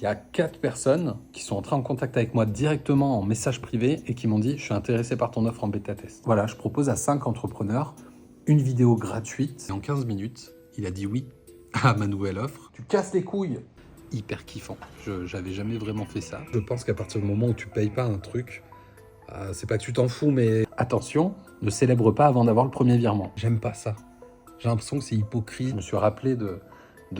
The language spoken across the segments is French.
Il y a 4 personnes qui sont entrées en contact avec moi directement en message privé et qui m'ont dit « Je suis intéressé par ton offre en bêta-test ». Voilà, je propose à 5 entrepreneurs une vidéo gratuite. Et en 15 minutes, il a dit oui à ma nouvelle offre. Tu casses les couilles. Hyper kiffant. J'avais jamais vraiment fait ça. Je pense qu'à partir du moment où tu payes pas un truc, c'est pas que tu t'en fous, mais attention, ne célèbre pas avant d'avoir le premier virement. J'aime pas ça. J'ai l'impression que c'est hypocrite. Je me suis rappelé de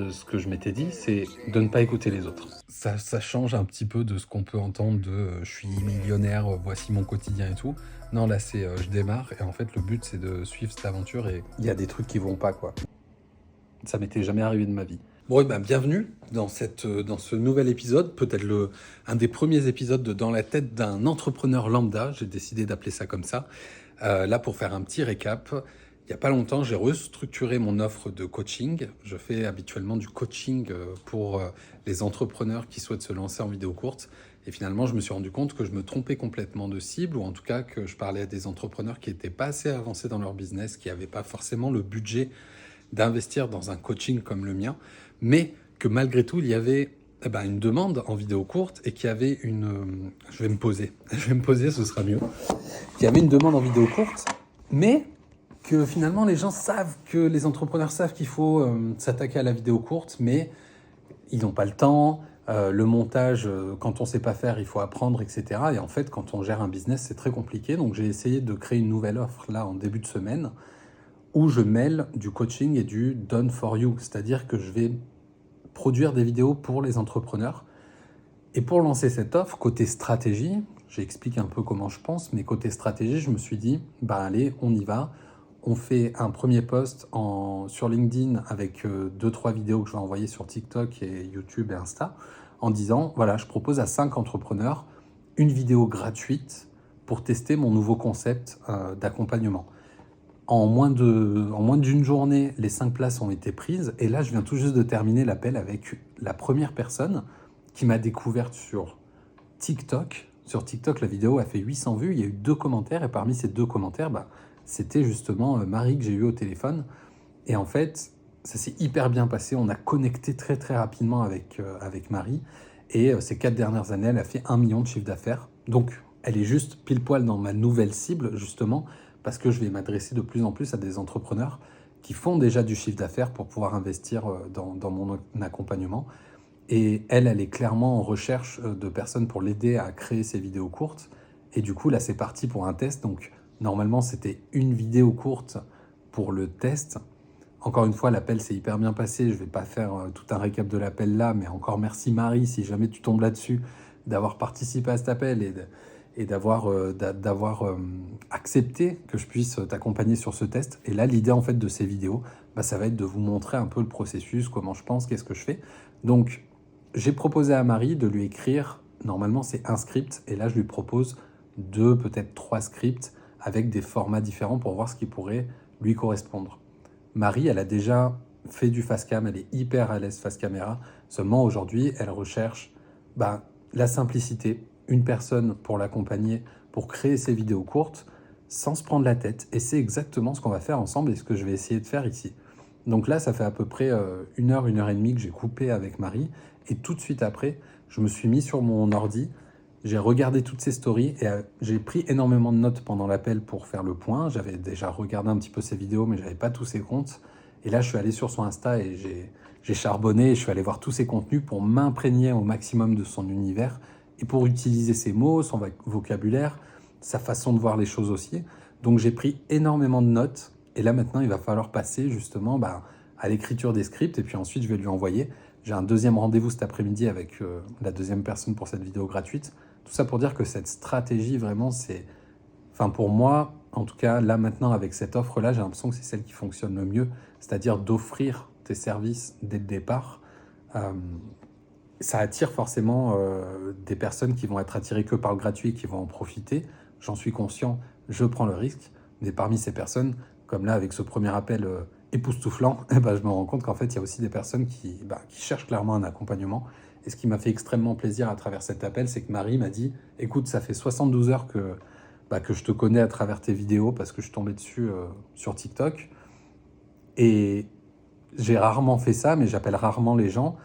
ce que je m'étais dit, c'est de ne pas écouter les autres. Ça change un petit peu de ce qu'on peut entendre de je suis millionnaire, voici mon quotidien et tout. Non, là, c'est je démarre et en fait, le but, c'est de suivre cette aventure et il y a des trucs qui vont pas, quoi. Ça m'était jamais arrivé de ma vie. Bon, et ben, bienvenue dans ce nouvel épisode, peut-être un des premiers épisodes de Dans la tête d'un entrepreneur lambda. J'ai décidé d'appeler ça comme ça. Là, pour faire un petit récap, il n'y a pas longtemps, j'ai restructuré mon offre de coaching. Je fais habituellement du coaching pour les entrepreneurs qui souhaitent se lancer en vidéo courte. Et finalement, je me suis rendu compte que je me trompais complètement de cible, ou en tout cas que je parlais à des entrepreneurs qui n'étaient pas assez avancés dans leur business, qui n'avaient pas forcément le budget d'investir dans un coaching comme le mien, mais que malgré tout, il y avait une demande en vidéo courte et qu'il y avait une... Je vais me poser, ce sera mieux. Qu'il y avait une demande en vidéo courte, mais que finalement les gens savent, que les entrepreneurs savent qu'il faut s'attaquer à la vidéo courte, mais ils n'ont pas le temps, le montage, quand on ne sait pas faire, il faut apprendre, etc. Et en fait, quand on gère un business, c'est très compliqué. Donc j'ai essayé de créer une nouvelle offre là en début de semaine, où je mêle du coaching et du done for you, c'est-à-dire que je vais produire des vidéos pour les entrepreneurs. Et pour lancer cette offre, côté stratégie, j'explique un peu comment je pense, mais côté stratégie, je me suis dit, allez, on y va. On fait un premier post sur LinkedIn avec 2-3 vidéos que je vais envoyer sur TikTok et YouTube et Insta, en disant, voilà, je propose à 5 entrepreneurs une vidéo gratuite pour tester mon nouveau concept d'accompagnement. En moins d'une journée, les 5 places ont été prises. Et là, je viens tout juste de terminer l'appel avec la première personne qui m'a découverte sur TikTok. Sur TikTok, la vidéo a fait 800 vues. Il y a eu 2 commentaires. Et parmi ces 2 commentaires, c'était justement Marie que j'ai eu au téléphone. Et en fait, ça s'est hyper bien passé. On a connecté très, très rapidement avec Marie. Et ces 4 dernières années, elle a fait 1 million de chiffre d'affaires. Donc, elle est juste pile poil dans ma nouvelle cible, justement, parce que je vais m'adresser de plus en plus à des entrepreneurs qui font déjà du chiffre d'affaires pour pouvoir investir dans mon accompagnement. Et elle est clairement en recherche de personnes pour l'aider à créer ses vidéos courtes. Et du coup, là, c'est parti pour un test. Donc, normalement, c'était une vidéo courte pour le test. Encore une fois, l'appel s'est hyper bien passé. Je ne vais pas faire tout un récap de l'appel là, mais encore merci Marie, si jamais tu tombes là-dessus, d'avoir participé à cet appel et d'avoir accepté que je puisse t'accompagner sur ce test. Et là, l'idée en fait de ces vidéos, ça va être de vous montrer un peu le processus, comment je pense, qu'est-ce que je fais. Donc, j'ai proposé à Marie de lui écrire, normalement c'est un script, et là je lui propose 2, peut-être 3 scripts avec des formats différents pour voir ce qui pourrait lui correspondre. Marie, elle a déjà fait du face cam, elle est hyper à l'aise face caméra, seulement aujourd'hui, elle recherche la simplicité, une personne pour l'accompagner, pour créer ses vidéos courtes, sans se prendre la tête. Et c'est exactement ce qu'on va faire ensemble et ce que je vais essayer de faire ici. Donc là, ça fait à peu près 1 heure, 1 heure et demie que j'ai coupé avec Marie. Et tout de suite après, je me suis mis sur mon ordi, j'ai regardé toutes ses stories et j'ai pris énormément de notes pendant l'appel pour faire le point. J'avais déjà regardé un petit peu ses vidéos, mais je n'avais pas tous ses comptes. Et là, je suis allé sur son Insta et j'ai charbonné et je suis allé voir tous ses contenus pour m'imprégner au maximum de son univers et pour utiliser ses mots, son vocabulaire, sa façon de voir les choses aussi. Donc, j'ai pris énormément de notes. Et là, maintenant, il va falloir passer justement à l'écriture des scripts. Et puis ensuite, je vais lui envoyer. J'ai un deuxième rendez-vous cet après-midi avec la deuxième personne pour cette vidéo gratuite. Tout ça pour dire que cette stratégie, vraiment, c'est... Enfin, pour moi, en tout cas, là, maintenant, avec cette offre-là, j'ai l'impression que c'est celle qui fonctionne le mieux. C'est-à-dire d'offrir tes services dès le départ. Ça attire forcément des personnes qui vont être attirées que par le gratuit et qui vont en profiter. J'en suis conscient, je prends le risque. Mais parmi ces personnes, comme là, avec ce premier appel époustouflant, je me rends compte qu'en fait, il y a aussi des personnes qui cherchent clairement un accompagnement. Et ce qui m'a fait extrêmement plaisir à travers cet appel, c'est que Marie m'a dit « Écoute, ça fait 72 heures que je te connais à travers tes vidéos parce que je suis tombé dessus sur TikTok. Et j'ai rarement fait ça, mais j'appelle rarement les gens.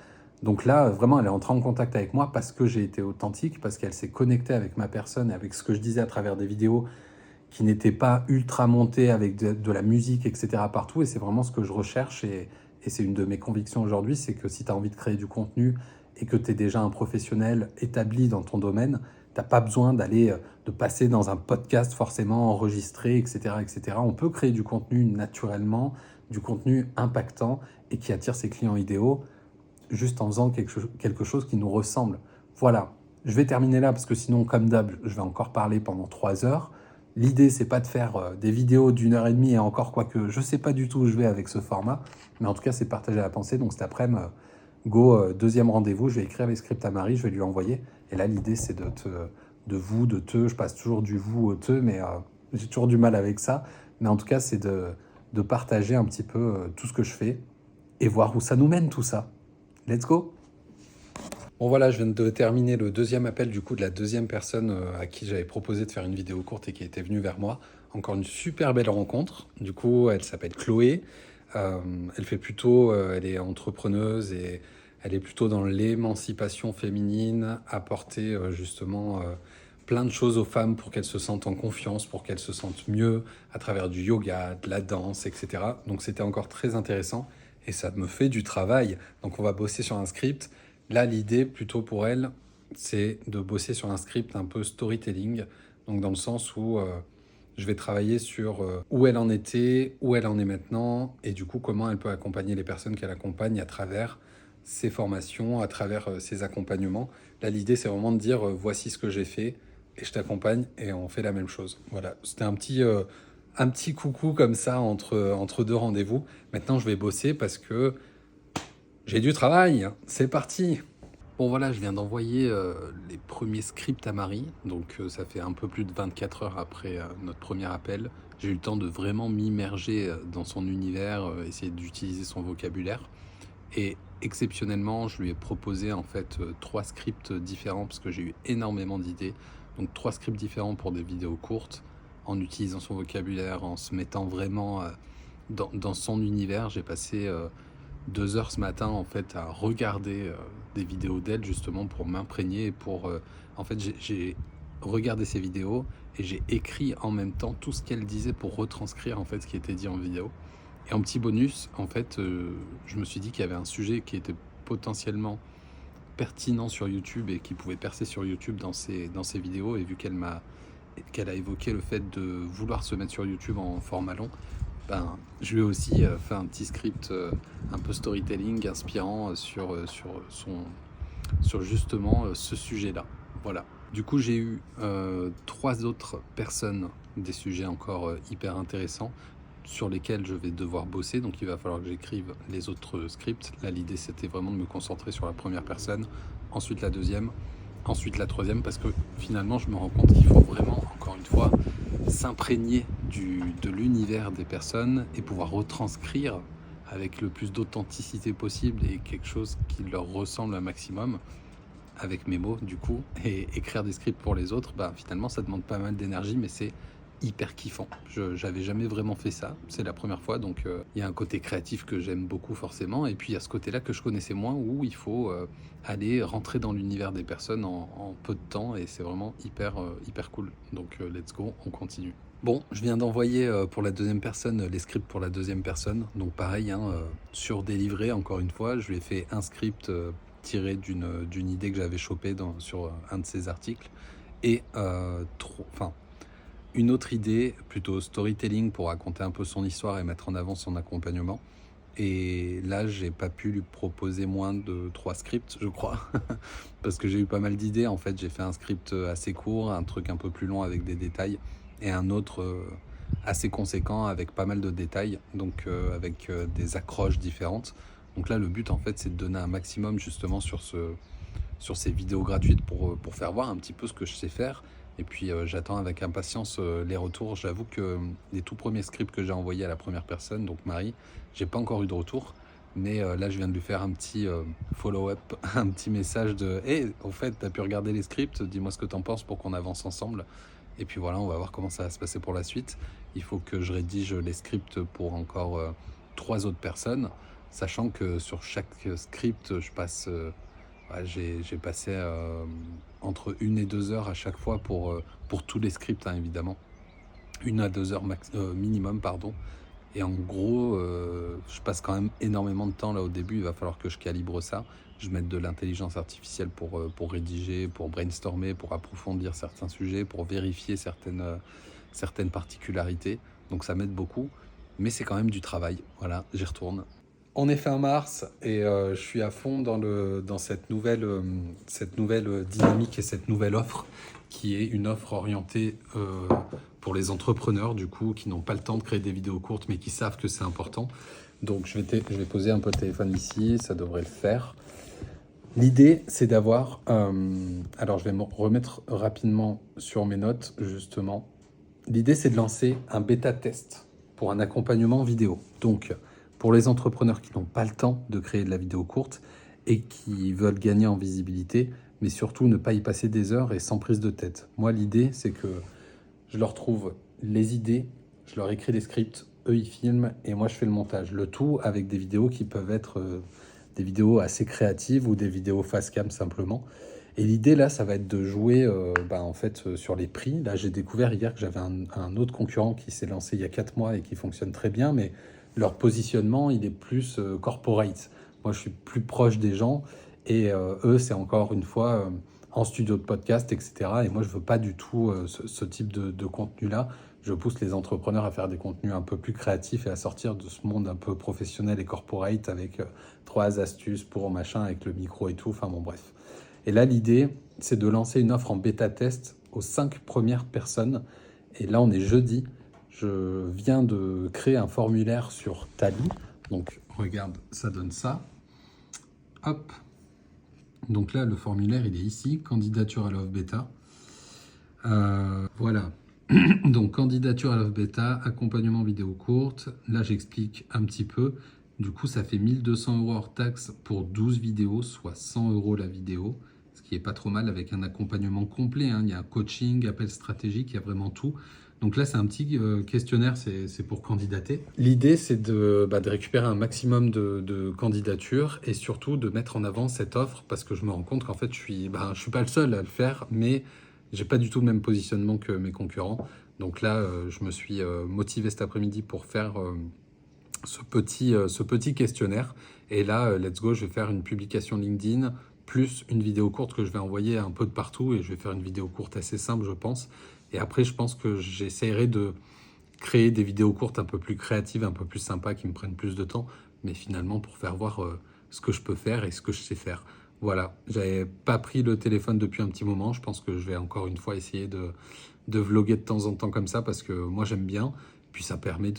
Donc là, vraiment, elle est entrée en contact avec moi parce que j'ai été authentique, parce qu'elle s'est connectée avec ma personne, avec ce que je disais à travers des vidéos qui n'étaient pas ultra montées avec de la musique, etc. partout. Et c'est vraiment ce que je recherche. Et c'est une de mes convictions aujourd'hui, c'est que si tu as envie de créer du contenu et que tu es déjà un professionnel établi dans ton domaine, tu n'as pas besoin de passer dans un podcast forcément enregistré, etc., etc. On peut créer du contenu naturellement, du contenu impactant et qui attire ses clients idéaux juste en faisant quelque chose qui nous ressemble. Voilà, je vais terminer là parce que sinon, comme d'hab, je vais encore parler pendant 3 heures. L'idée, c'est pas de faire des vidéos d'1 heure et demie et encore, quoique je sais pas du tout où je vais avec ce format, mais en tout cas, c'est partager la pensée. Donc cet après-midi, deuxième rendez-vous, je vais écrire les scripts à Marie, je vais lui envoyer. Et là, l'idée, c'est de te, je passe toujours du vous au te, mais j'ai toujours du mal avec ça. Mais en tout cas, c'est de partager un petit peu tout ce que je fais et voir où ça nous mène tout ça. Let's go! Bon voilà, je viens de terminer le deuxième appel du coup de la deuxième personne à qui j'avais proposé de faire une vidéo courte et qui était venue vers moi. Encore une super belle rencontre. Du coup, elle s'appelle Chloé. Elle fait plutôt, elle est entrepreneuse et elle est plutôt dans l'émancipation féminine, apporter justement plein de choses aux femmes pour qu'elles se sentent en confiance, pour qu'elles se sentent mieux à travers du yoga, de la danse, etc. Donc c'était encore très intéressant et ça me fait du travail. Donc on va bosser sur un script. Là, l'idée, plutôt pour elle, c'est de bosser sur un script un peu storytelling, donc dans le sens où je vais travailler sur où elle en était, où elle en est maintenant, et du coup, comment elle peut accompagner les personnes qu'elle accompagne à travers ses formations, à travers ses accompagnements. Là, l'idée, c'est vraiment de dire, voici ce que j'ai fait, et je t'accompagne, et on fait la même chose. Voilà, c'était un petit coucou comme ça entre deux rendez-vous. Maintenant, je vais bosser parce que j'ai du travail, c'est parti. Bon voilà, je viens d'envoyer les premiers scripts à Marie, donc ça fait un peu plus de 24 heures après notre premier appel. J'ai eu le temps de vraiment m'immerger dans son univers, essayer d'utiliser son vocabulaire. Et exceptionnellement, je lui ai proposé en fait 3 scripts différents parce que j'ai eu énormément d'idées. Donc 3 scripts différents pour des vidéos courtes, en utilisant son vocabulaire, en se mettant vraiment dans son univers. J'ai passé 2 heures ce matin en fait à regarder des vidéos d'elle justement pour m'imprégner et pour en fait j'ai regardé ces vidéos et j'ai écrit en même temps tout ce qu'elle disait pour retranscrire en fait ce qui était dit en vidéo. Et en petit bonus en fait je me suis dit qu'il y avait un sujet qui était potentiellement pertinent sur YouTube et qui pouvait percer sur YouTube dans ses vidéos, et vu qu'elle a évoqué le fait de vouloir se mettre sur YouTube en format long, ben, je lui ai aussi fait un petit script un peu storytelling inspirant sur justement ce sujet-là. Voilà. Du coup, j'ai eu 3 autres personnes, des sujets encore hyper intéressants sur lesquels je vais devoir bosser. Donc, il va falloir que j'écrive les autres scripts. Là, l'idée, c'était vraiment de me concentrer sur la première personne, ensuite la deuxième, ensuite la troisième, parce que finalement, je me rends compte qu'il faut vraiment, encore une fois, s'imprégner de l'univers des personnes et pouvoir retranscrire avec le plus d'authenticité possible et quelque chose qui leur ressemble un maximum avec mes mots du coup, et écrire des scripts pour les autres, bah finalement ça demande pas mal d'énergie, mais c'est hyper kiffant. J'avais jamais vraiment fait ça, c'est la première fois, donc il y a un côté créatif que j'aime beaucoup forcément, et puis il y a ce côté-là que je connaissais moins, où il faut aller rentrer dans l'univers des personnes en peu de temps, et c'est vraiment hyper cool. Donc let's go, on continue. Bon, je viens d'envoyer pour la deuxième personne les scripts pour la deuxième personne, donc pareil, sur délivré, encore une fois, je lui ai fait un script tiré d'une idée que j'avais chopée sur un de ses articles, et une autre idée, plutôt storytelling, pour raconter un peu son histoire et mettre en avant son accompagnement. Et là, j'ai pas pu lui proposer moins de 3 scripts, je crois, parce que j'ai eu pas mal d'idées. En fait, j'ai fait un script assez court, un truc un peu plus long avec des détails, et un autre assez conséquent avec pas mal de détails, donc avec des accroches différentes. Donc là, le but, en fait, c'est de donner un maximum justement sur ces vidéos gratuites pour faire voir un petit peu ce que je sais faire. Et puis j'attends avec impatience les retours. J'avoue que les tout premiers scripts que j'ai envoyés à la première personne, donc Marie, j'ai pas encore eu de retour. Mais là, je viens de lui faire un petit follow-up, un petit message de « Hey, au fait, t'as pu regarder les scripts, dis-moi ce que t'en penses pour qu'on avance ensemble. » Et puis voilà, on va voir comment ça va se passer pour la suite. Il faut que je rédige les scripts pour encore 3 autres personnes. sachant que sur chaque script, je passe, j'ai passé entre 1 et 2 heures à chaque fois pour tous les scripts, hein, évidemment. 1 à 2 heures minimum, pardon. Et en gros, je passe quand même énormément de temps là au début. Il va falloir que je calibre ça. Je mette de l'intelligence artificielle pour rédiger, pour brainstormer, pour approfondir certains sujets, pour vérifier certaines particularités. Donc ça m'aide beaucoup, mais c'est quand même du travail. Voilà, j'y retourne. On est fin mars et je suis à fond dans cette nouvelle dynamique et cette nouvelle offre qui est une offre orientée pour les entrepreneurs du coup qui n'ont pas le temps de créer des vidéos courtes mais qui savent que c'est important. Donc je vais poser un peu le téléphone ici, ça devrait le faire. L'idée c'est d'avoir... alors je vais me remettre rapidement sur mes notes justement. L'idée c'est de lancer un bêta test pour un accompagnement vidéo. Donc pour les entrepreneurs qui n'ont pas le temps de créer de la vidéo courte et qui veulent gagner en visibilité, mais surtout ne pas y passer des heures et sans prise de tête. Moi, l'idée, c'est que je leur trouve les idées, je leur écris des scripts, eux, ils filment et moi, je fais le montage. Le tout avec des vidéos qui peuvent être des vidéos assez créatives ou des vidéos face cam simplement. Et l'idée, là, ça va être de jouer sur les prix. Là, j'ai découvert hier que j'avais un autre concurrent qui s'est lancé il y a 4 mois et qui fonctionne très bien, mais leur positionnement, il est plus corporate. Moi, je suis plus proche des gens et eux, c'est encore une fois en studio de podcast, etc. Et moi, je veux pas du tout ce type de contenu-là. Je pousse les entrepreneurs à faire des contenus un peu plus créatifs et à sortir de ce monde un peu professionnel et corporate avec 3 astuces pour machin, avec le micro et tout. Enfin bon, bref. Et là, l'idée, c'est de lancer une offre en bêta-test aux 5 premières personnes. Et là, on est jeudi. Je viens de créer un formulaire sur Tally. Donc, regarde, ça donne ça. Hop. Donc là, le formulaire, il est ici. Candidature à l'offre bêta. Voilà. Donc, candidature à l'offre bêta, accompagnement vidéo courte. Là, j'explique un petit peu. Du coup, ça fait 1 200 € hors taxe pour 12 vidéos, soit 100 € la vidéo. Ce qui est pas trop mal avec un accompagnement complet, hein. Il y a un coaching, appel stratégique, il y a vraiment tout. Donc là, c'est un petit questionnaire, c'est pour candidater. L'idée, c'est de récupérer un maximum de candidatures et surtout de mettre en avant cette offre parce que je me rends compte qu'en fait, je suis pas le seul à le faire, mais j'ai pas du tout le même positionnement que mes concurrents. Donc là, je me suis motivé cet après-midi pour faire ce petit questionnaire. Et là, let's go, je vais faire une publication LinkedIn plus une vidéo courte que je vais envoyer un peu de partout et je vais faire une vidéo courte assez simple, je pense. Et après, je pense que j'essaierai de créer des vidéos courtes un peu plus créatives, un peu plus sympas, qui me prennent plus de temps, mais finalement pour faire voir ce que je peux faire et ce que je sais faire. Voilà, j'avais pas pris le téléphone depuis un petit moment, je pense que je vais encore une fois essayer de vlogger de temps en temps comme ça, parce que moi j'aime bien, puis ça permet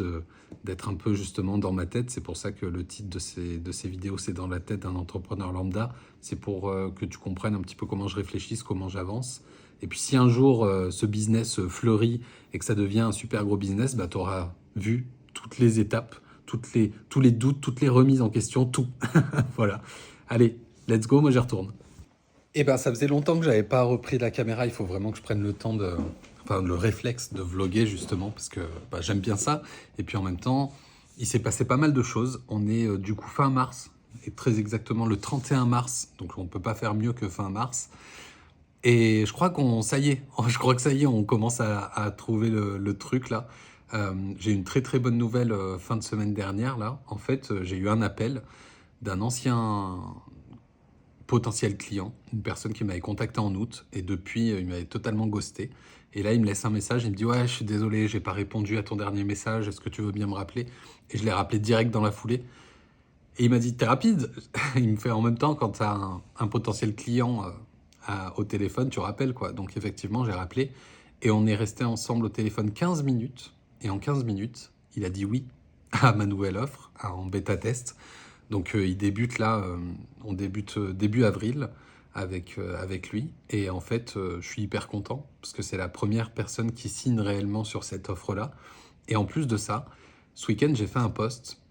d'être un peu justement dans ma tête. C'est pour ça que le titre de ces vidéos, c'est dans la tête d'un entrepreneur lambda. C'est pour que tu comprennes un petit peu comment je réfléchisse, comment j'avance. Et puis si un jour ce business fleurit et que ça devient un super gros business, tu auras vu toutes les étapes, tous les doutes, toutes les remises en question, tout. Voilà. Allez, let's go, moi j'y retourne. Eh ben, ça faisait longtemps que j'avais pas repris la caméra. Il faut vraiment que je prenne le temps le réflexe de vlogger justement parce que j'aime bien ça. Et puis en même temps, il s'est passé pas mal de choses. On est du coup fin mars et très exactement le 31 mars. Donc on peut pas faire mieux que fin mars. Et je crois ça y est, on commence à trouver le truc là. J'ai une très très bonne nouvelle fin de semaine dernière là. En fait, j'ai eu un appel d'un ancien potentiel client, une personne qui m'avait contacté en août et depuis il m'avait totalement ghosté. Et là il me laisse un message, il me dit ouais je suis désolé, j'ai pas répondu à ton dernier message, est-ce que tu veux bien me rappeler? Et je l'ai rappelé direct dans la foulée. Et il m'a dit t'es rapide. Il me fait en même temps quand tu as un potentiel client au téléphone, tu rappelles quoi. Donc effectivement j'ai rappelé et on est resté ensemble au téléphone 15 minutes. Et en 15 minutes, il a dit oui à ma nouvelle offre en bêta test. Donc il débute là, on débute début avril avec lui. Et en fait, je suis hyper content parce que c'est la première personne qui signe réellement sur cette offre-là. Et en plus de ça, ce week-end, j'ai fait un post.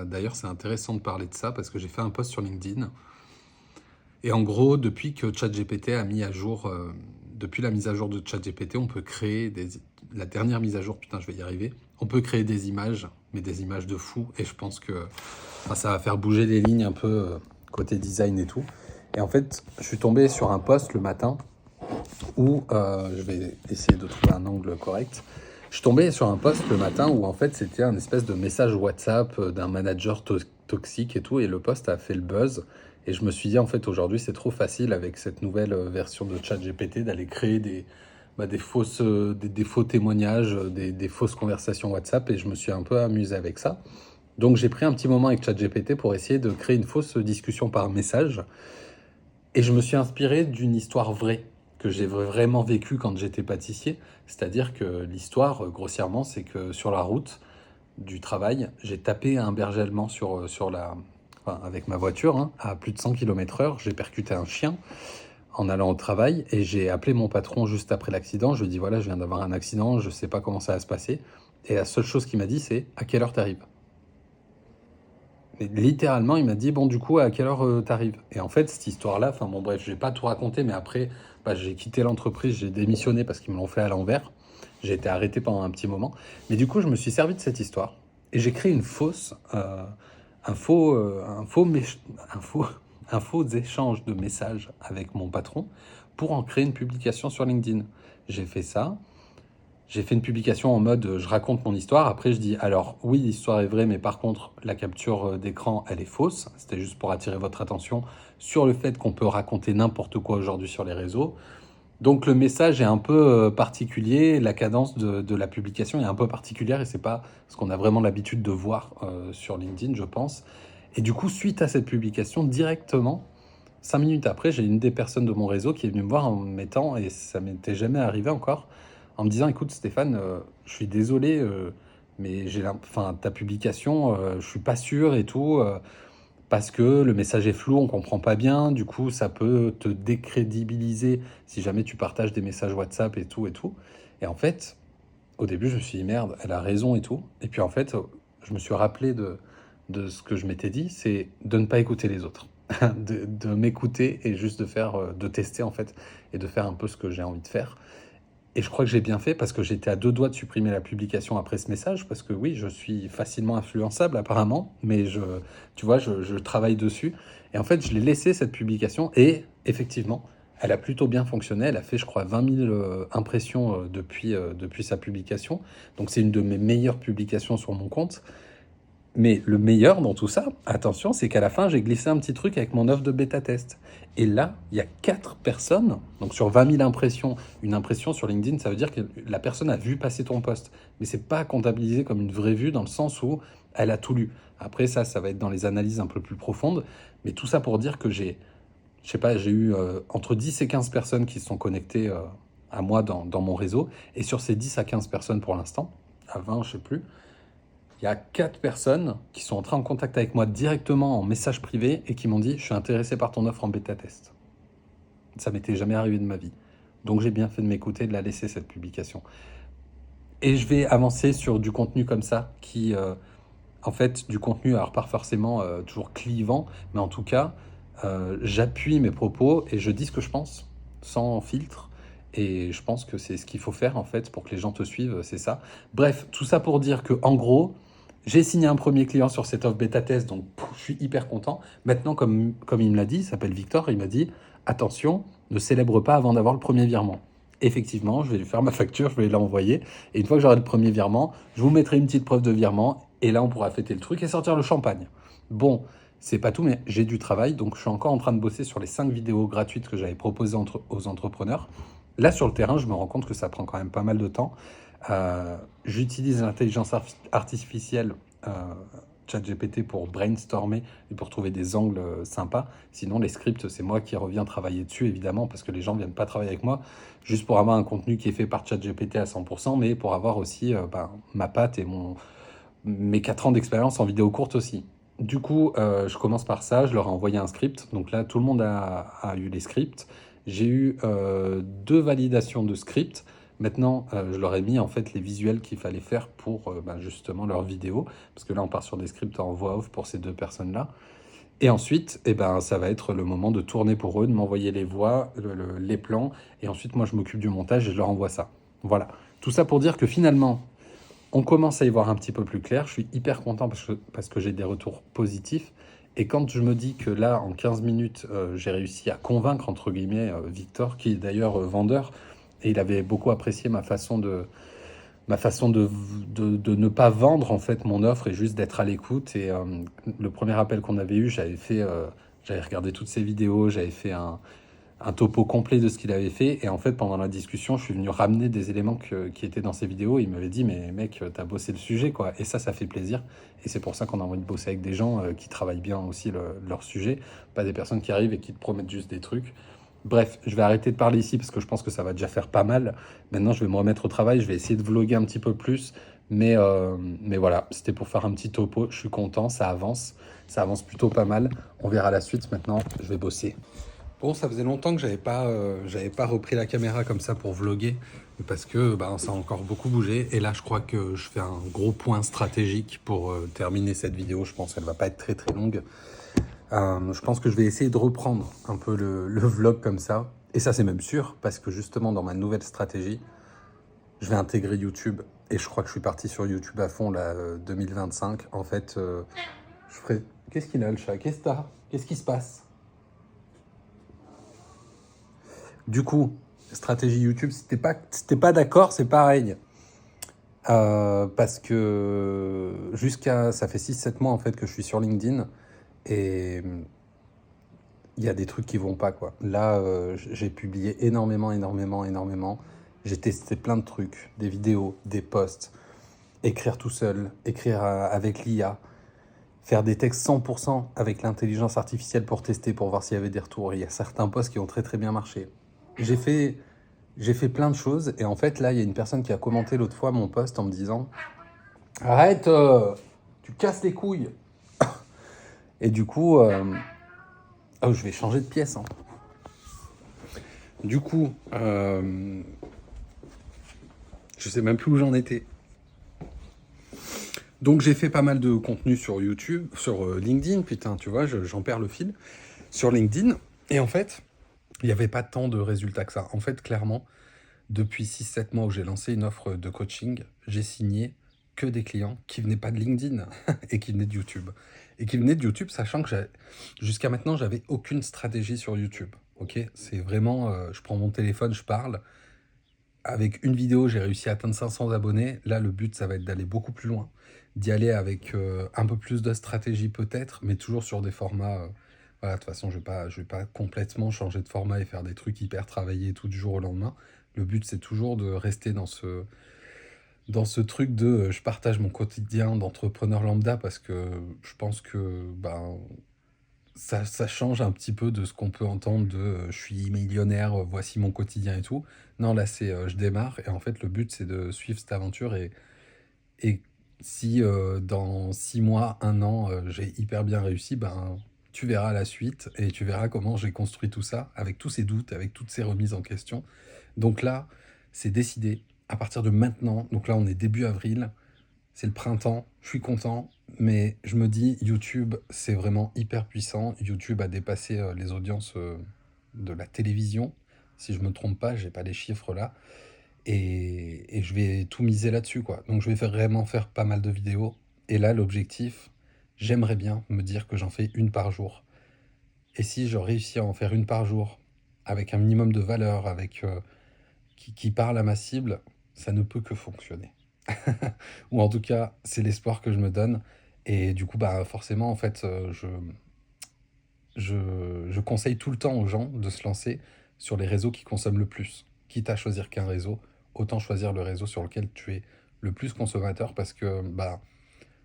D'ailleurs, c'est intéressant de parler de ça parce que j'ai fait un post sur LinkedIn. Et en gros, depuis que ChatGPT a mis à jour, depuis la mise à jour de ChatGPT, on peut créer la dernière mise à jour, putain, je vais y arriver. on peut créer des images, mais des images de fou. Et je pense que ça va faire bouger les lignes un peu côté design et tout. Et en fait, je suis tombé sur un post le matin où, je vais essayer de trouver un angle correct. Je suis tombé sur un post le matin où en fait c'était un espèce de message WhatsApp d'un manager toxique et tout. Et le post a fait le buzz. Et je me suis dit en fait aujourd'hui c'est trop facile avec cette nouvelle version de ChatGPT d'aller créer des faux témoignages, des fausses conversations WhatsApp, et je me suis un peu amusé avec ça. Donc j'ai pris un petit moment avec ChatGPT pour essayer de créer une fausse discussion par message, et je me suis inspiré d'une histoire vraie que j'ai vraiment vécue quand j'étais pâtissier. C'est-à-dire que l'histoire, grossièrement, c'est que sur la route du travail, j'ai tapé un berger allemand avec ma voiture, hein, à plus de 100 km/h, j'ai percuté un chien en allant au travail, et j'ai appelé mon patron juste après l'accident. Je lui ai dit voilà, je viens d'avoir un accident, je sais pas comment ça va se passer. Et la seule chose qu'il m'a dit, c'est à quelle heure t'arrives. Et littéralement, il m'a dit bon, du coup, à quelle heure t'arrives. Et en fait, cette histoire-là, enfin bon, bref, je vais pas tout raconter, mais après, j'ai quitté l'entreprise, j'ai démissionné parce qu'ils me l'ont fait à l'envers. J'ai été arrêté pendant un petit moment. Mais du coup, je me suis servi de cette histoire et j'ai créé un faux échange de messages avec mon patron pour en créer une publication sur LinkedIn. J'ai fait ça. J'ai fait une publication en mode je raconte mon histoire. Après, je dis alors oui, l'histoire est vraie, mais par contre, la capture d'écran, elle est fausse. C'était juste pour attirer votre attention sur le fait qu'on peut raconter n'importe quoi aujourd'hui sur les réseaux. Donc le message est un peu particulier, la cadence de la publication est un peu particulière, et c'est pas ce qu'on a vraiment l'habitude de voir sur LinkedIn, je pense. Et du coup, suite à cette publication, directement, 5 minutes après, j'ai une des personnes de mon réseau qui est venue me voir en me mettant, et ça m'était jamais arrivé encore, en me disant écoute Stéphane, je suis désolé, mais ta publication, je suis pas sûr et tout. Parce que le message est flou, on comprend pas bien, du coup ça peut te décrédibiliser si jamais tu partages des messages WhatsApp et tout et tout. Et en fait, au début je me suis dit merde, elle a raison et tout. Et puis en fait, je me suis rappelé de ce que je m'étais dit, c'est de ne pas écouter les autres. de m'écouter et juste de tester en fait, et de faire un peu ce que j'ai envie de faire. Et je crois que j'ai bien fait parce que j'étais à 2 doigts de supprimer la publication après ce message, parce que oui, je suis facilement influençable apparemment, mais tu vois, je travaille dessus. Et en fait, je l'ai laissé cette publication, et effectivement, elle a plutôt bien fonctionné. Elle a fait, je crois, 20 000 impressions depuis sa publication. Donc c'est une de mes meilleures publications sur mon compte. Mais le meilleur dans tout ça, attention, c'est qu'à la fin, j'ai glissé un petit truc avec mon offre de bêta-test. Et là, il y a 4 personnes, donc sur 20 000 impressions, une impression sur LinkedIn, ça veut dire que la personne a vu passer ton post. Mais c'est pas comptabilisé comme une vraie vue dans le sens où elle a tout lu. Après ça va être dans les analyses un peu plus profondes. Mais tout ça pour dire que j'ai eu entre 10 et 15 personnes qui se sont connectées à moi dans mon réseau. Et sur ces 10 à 15 personnes pour l'instant, à 20, je sais plus, il y a 4 personnes qui sont entrées en contact avec moi directement en message privé et qui m'ont dit « Je suis intéressé par ton offre en bêta-test ». Ça m'était jamais arrivé de ma vie. Donc j'ai bien fait de m'écouter et de la laisser, cette publication. Et je vais avancer sur du contenu comme ça, qui, en fait, du contenu, alors pas forcément toujours clivant, mais en tout cas, j'appuie mes propos et je dis ce que je pense, sans filtre. Et je pense que c'est ce qu'il faut faire, en fait, pour que les gens te suivent, c'est ça. Bref, tout ça pour dire que, en gros, j'ai signé un premier client sur cette offre bêta-test, donc je suis hyper content. Maintenant, comme il me l'a dit, il s'appelle Victor, il m'a dit « Attention, ne célèbre pas avant d'avoir le premier virement ». Effectivement, je vais lui faire ma facture, je vais l'envoyer. Et une fois que j'aurai le premier virement, je vous mettrai une petite preuve de virement. Et là, on pourra fêter le truc et sortir le champagne. Bon, c'est pas tout, mais j'ai du travail. Donc, je suis encore en train de bosser sur les 5 vidéos gratuites que j'avais proposées aux entrepreneurs. Là, sur le terrain, je me rends compte que ça prend quand même pas mal de temps. J'utilise l'intelligence artificielle ChatGPT pour brainstormer et pour trouver des angles sympas. Sinon, les scripts, c'est moi qui reviens travailler dessus, évidemment, parce que les gens ne viennent pas travailler avec moi juste pour avoir un contenu qui est fait par ChatGPT à 100%, mais pour avoir aussi ma patte et mes 4 ans d'expérience en vidéo courte aussi. Du coup, je commence par ça, je leur ai envoyé un script. Donc là, tout le monde a eu les scripts. J'ai eu 2 validations de script. Maintenant, je leur ai mis en fait les visuels qu'il fallait faire pour justement leur vidéo. Parce que là, on part sur des scripts en voix off pour ces 2 personnes-là. Et ensuite, ça va être le moment de tourner pour eux, de m'envoyer les voix, les plans. Et ensuite, moi, je m'occupe du montage et je leur envoie ça. Voilà. Tout ça pour dire que finalement, on commence à y voir un petit peu plus clair. Je suis hyper content parce que j'ai des retours positifs. Et quand je me dis que là, en 15 minutes, j'ai réussi à convaincre, entre guillemets, Victor, qui est d'ailleurs vendeur, et il avait beaucoup apprécié ma façon de ne pas vendre en fait mon offre et juste d'être à l'écoute. Et le premier appel qu'on avait eu, j'avais regardé toutes ses vidéos, j'avais fait un topo complet de ce qu'il avait fait. Et en fait, pendant la discussion, je suis venu ramener des éléments qui étaient dans ses vidéos. Il m'avait dit, mais mec, t'as bossé le sujet, quoi. Et ça fait plaisir. Et c'est pour ça qu'on a envie de bosser avec des gens qui travaillent bien aussi leur sujet, pas des personnes qui arrivent et qui te promettent juste des trucs. Bref, je vais arrêter de parler ici parce que je pense que ça va déjà faire pas mal. Maintenant, je vais me remettre au travail. Je vais essayer de vlogger un petit peu plus. Mais voilà, c'était pour faire un petit topo. Je suis content, ça avance. Ça avance plutôt pas mal. On verra la suite. Maintenant, je vais bosser. Bon, ça faisait longtemps que j'avais pas repris la caméra comme ça pour vlogger, parce que ça a encore beaucoup bougé. Et là, je crois que je fais un gros point stratégique pour terminer cette vidéo. Je pense qu'elle va pas être très très longue. Je pense que je vais essayer de reprendre un peu le vlog comme ça. Et ça, c'est même sûr, parce que justement, dans ma nouvelle stratégie, je vais intégrer YouTube. Et je crois que je suis parti sur YouTube à fond, là, 2025. En fait, je ferai... Qu'est-ce qu'il a, le chat? Qu'est-ce que t'as? Qu'est-ce qui se passe? Du coup, stratégie YouTube, si t'es pas d'accord, c'est pareil. Parce que ça fait 6-7 mois en fait que je suis sur LinkedIn et il y a des trucs qui vont pas, quoi. Là, j'ai publié énormément. J'ai testé plein de trucs, des vidéos, des posts, écrire tout seul, écrire avec l'IA, faire des textes 100% avec l'intelligence artificielle pour tester, pour voir s'il y avait des retours. Il y a certains posts qui ont très très bien marché. J'ai fait plein de choses et en fait là il y a une personne qui a commenté l'autre fois mon post en me disant arrête, tu casses les couilles. Et du coup, oh, je vais changer de pièce. Hein. Du coup, je sais même plus où j'en étais. Donc j'ai fait pas mal de contenu sur YouTube, sur LinkedIn, putain, tu vois, j'en perds le fil, sur LinkedIn. Et en fait, il n'y avait pas tant de résultats que ça. En fait, clairement, depuis 6-7 mois où j'ai lancé une offre de coaching, j'ai signé que des clients qui venaient pas de LinkedIn et qui venaient de YouTube. Et qui venaient de YouTube, sachant que jusqu'à maintenant, j'avais aucune stratégie sur YouTube. Ok, c'est vraiment, je prends mon téléphone, je parle. Avec une vidéo, j'ai réussi à atteindre 500 abonnés. Là, le but, ça va être d'aller beaucoup plus loin, d'y aller avec un peu plus de stratégie peut-être, mais toujours sur des formats. Voilà, de toute façon, je vais pas complètement changer de format et faire des trucs hyper travaillés tout du jour au lendemain. Le but, c'est toujours de rester dans ce truc de je partage mon quotidien d'entrepreneur lambda parce que je pense que ça change un petit peu de ce qu'on peut entendre de je suis millionnaire, voici mon quotidien et tout. Non, là, c'est je démarre et en fait, le but, c'est de suivre cette aventure et si dans 6 mois, un an, j'ai hyper bien réussi, tu verras la suite et tu verras comment j'ai construit tout ça avec tous ces doutes, avec toutes ces remises en question. Donc là, c'est décidé à partir de maintenant. Donc là, on est début avril, c'est le printemps, je suis content, mais je me dis, YouTube, c'est vraiment hyper puissant. YouTube a dépassé les audiences de la télévision. Si je me trompe pas, j'ai pas les chiffres là. Et je vais tout miser là-dessus, quoi. Donc je vais vraiment faire pas mal de vidéos. Et là, l'objectif, j'aimerais bien me dire que j'en fais une par jour. Et si je réussis à en faire une par jour, avec un minimum de valeur, qui parle à ma cible, ça ne peut que fonctionner. Ou en tout cas, c'est l'espoir que je me donne. Et du coup, forcément, en fait, je conseille tout le temps aux gens de se lancer sur les réseaux qui consomment le plus. Quitte à choisir qu'un réseau, autant choisir le réseau sur lequel tu es le plus consommateur parce que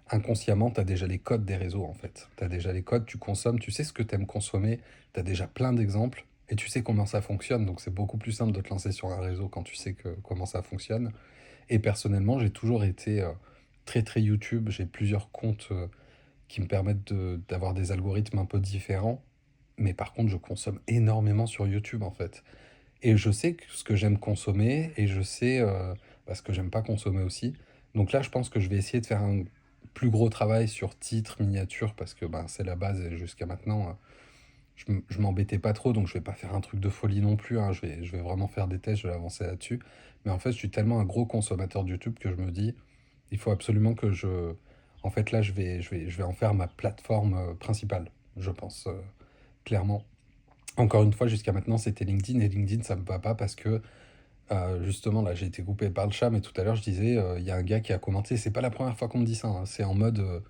inconsciemment, tu as déjà les codes des réseaux en fait. Tu as déjà les codes, tu consommes, tu sais ce que tu aimes consommer, tu as déjà plein d'exemples et tu sais comment ça fonctionne. Donc c'est beaucoup plus simple de te lancer sur un réseau quand tu sais comment ça fonctionne. Et personnellement, j'ai toujours été très très YouTube. J'ai plusieurs comptes qui me permettent d'avoir des algorithmes un peu différents. Mais par contre, je consomme énormément sur YouTube en fait. Et je sais ce que j'aime consommer et je sais ce que j'aime pas consommer aussi. Donc là, je pense que je vais essayer de faire un plus gros travail sur titres, miniatures, parce que c'est la base et jusqu'à maintenant, je m'embêtais pas trop, donc je vais pas faire un truc de folie non plus. Hein. Je vais vraiment faire des tests, je vais avancer là-dessus. Mais en fait, je suis tellement un gros consommateur de YouTube que je me dis, Il faut absolument que En fait, là, je vais en faire ma plateforme principale, je pense, clairement. Encore une fois, jusqu'à maintenant, c'était LinkedIn, et LinkedIn, ça me va pas parce que, justement, là, j'ai été coupé par le chat, mais tout à l'heure, je disais, il y a un gars qui a commenté, c'est pas la première fois qu'on me dit ça, hein, c'est en mode,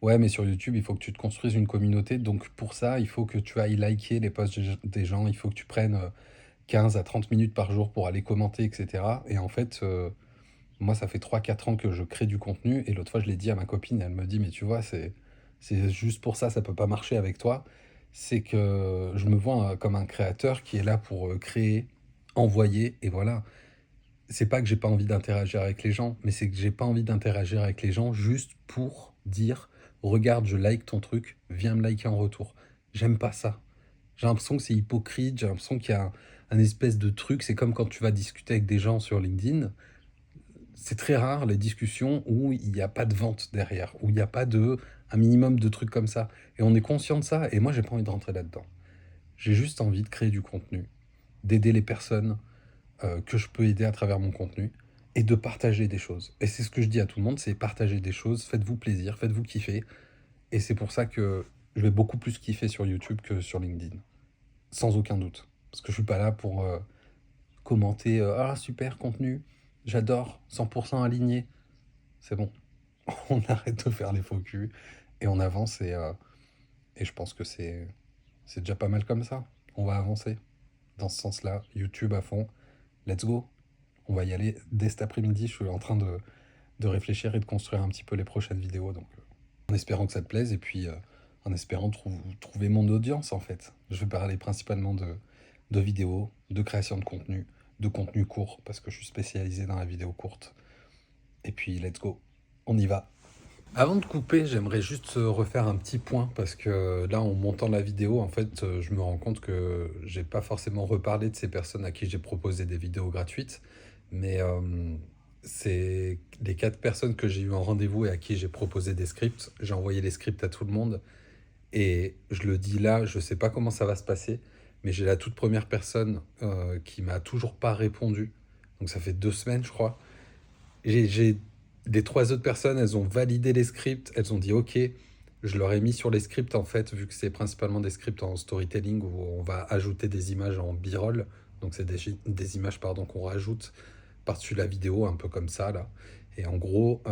ouais, mais sur YouTube, il faut que tu te construises une communauté, donc pour ça, il faut que tu ailles liker les posts des gens, il faut que tu prennes 15 à 30 minutes par jour pour aller commenter, etc. Et en fait, moi, ça fait 3 4 ans que je crée du contenu, et l'autre fois, je l'ai dit à ma copine, elle me dit, mais tu vois, c'est juste pour ça peut pas marcher avec toi. C'est que je me vois comme un créateur qui est là pour créer, envoyer, et voilà. C'est pas que j'ai pas envie d'interagir avec les gens, mais c'est que j'ai pas envie d'interagir avec les gens juste pour dire, regarde, je like ton truc, viens me liker en retour. J'aime pas ça. J'ai l'impression que c'est hypocrite, j'ai l'impression qu'il y a un espèce de truc. C'est comme quand tu vas discuter avec des gens sur LinkedIn. C'est très rare les discussions où il n'y a pas de vente derrière, où il n'y a pas un minimum de trucs comme ça. Et on est conscient de ça, et moi j'ai pas envie de rentrer là-dedans. J'ai juste envie de créer du contenu, d'aider les personnes que je peux aider à travers mon contenu, et de partager des choses. Et c'est ce que je dis à tout le monde, c'est partager des choses, faites-vous plaisir, faites-vous kiffer. Et c'est pour ça que je vais beaucoup plus kiffer sur YouTube que sur LinkedIn, sans aucun doute. Parce que je suis pas là pour commenter ah super contenu, j'adore, 100% aligné. C'est bon, on arrête de faire les faux culs et on avance, et je pense que c'est déjà pas mal comme ça. On va avancer dans ce sens-là. YouTube à fond, let's go. On va y aller dès cet après-midi. Je suis en train de réfléchir et de construire un petit peu les prochaines vidéos. Donc, en espérant que ça te plaise, et puis en espérant trouver mon audience en fait. Je vais parler principalement de vidéos, de création de contenu court, parce que je suis spécialisé dans la vidéo courte. Et puis, let's go. On y va. Avant de couper, j'aimerais juste refaire un petit point, parce que là, en montant la vidéo, en fait, je me rends compte que j'ai pas forcément reparlé de ces personnes à qui j'ai proposé des vidéos gratuites, mais c'est les 4 personnes que j'ai eu en rendez-vous et à qui j'ai proposé des scripts. J'ai envoyé les scripts à tout le monde, et je le dis là, je sais pas comment ça va se passer, mais j'ai la toute première personne qui m'a toujours pas répondu. Donc ça fait 2 semaines, je crois. J'ai les 3 autres personnes, elles ont validé les scripts, elles ont dit OK. Je leur ai mis sur les scripts, en fait, vu que c'est principalement des scripts en storytelling où on va ajouter des images en b-roll. Donc c'est des images, pardon, qu'on rajoute par-dessus la vidéo, un peu comme ça là. Et en gros,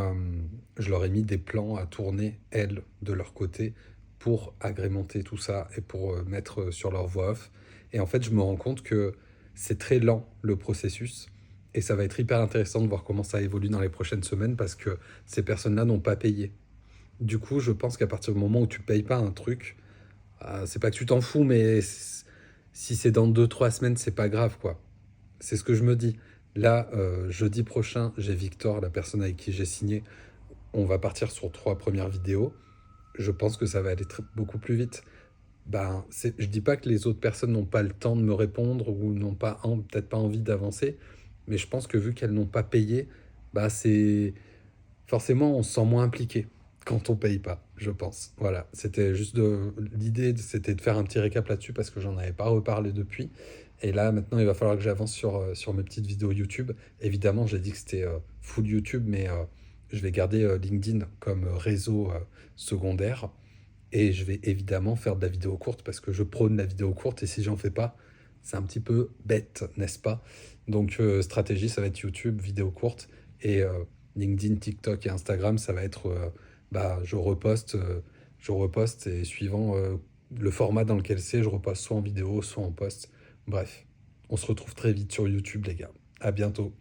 je leur ai mis des plans à tourner, elles, de leur côté, pour agrémenter tout ça et pour mettre sur leur voix off. Et en fait, je me rends compte que c'est très lent le processus. Et ça va être hyper intéressant de voir comment ça évolue dans les prochaines semaines, parce que ces personnes-là n'ont pas payé. Du coup, je pense qu'à partir du moment où tu payes pas un truc, c'est pas que tu t'en fous, mais si c'est dans 2 3 semaines, c'est pas grave, quoi. C'est ce que je me dis. Là, jeudi prochain, j'ai Victor, la personne avec qui j'ai signé. On va partir sur 3 premières vidéos. Je pense que ça va aller beaucoup plus vite. Ben, je dis pas que les autres personnes n'ont pas le temps de me répondre ou n'ont pas peut-être pas envie d'avancer, mais je pense que vu qu'elles n'ont pas payé, bah c'est forcément on se sent moins impliqué quand on paye pas, je pense. Voilà, c'était juste l'idée, c'était de faire un petit récap là-dessus parce que j'en avais pas reparlé depuis. Et là, maintenant, il va falloir que j'avance sur mes petites vidéos YouTube. Évidemment, j'ai dit que c'était full YouTube, mais je vais garder LinkedIn comme réseau secondaire. Et je vais évidemment faire de la vidéo courte parce que je prône la vidéo courte, et si j'en fais pas, c'est un petit peu bête, n'est-ce pas? Donc stratégie, ça va être YouTube, vidéo courte, et LinkedIn, TikTok et Instagram, ça va être bah, je reposte, et suivant le format dans lequel c'est, je reposte soit en vidéo, soit en post. Bref, on se retrouve très vite sur YouTube, les gars. À bientôt.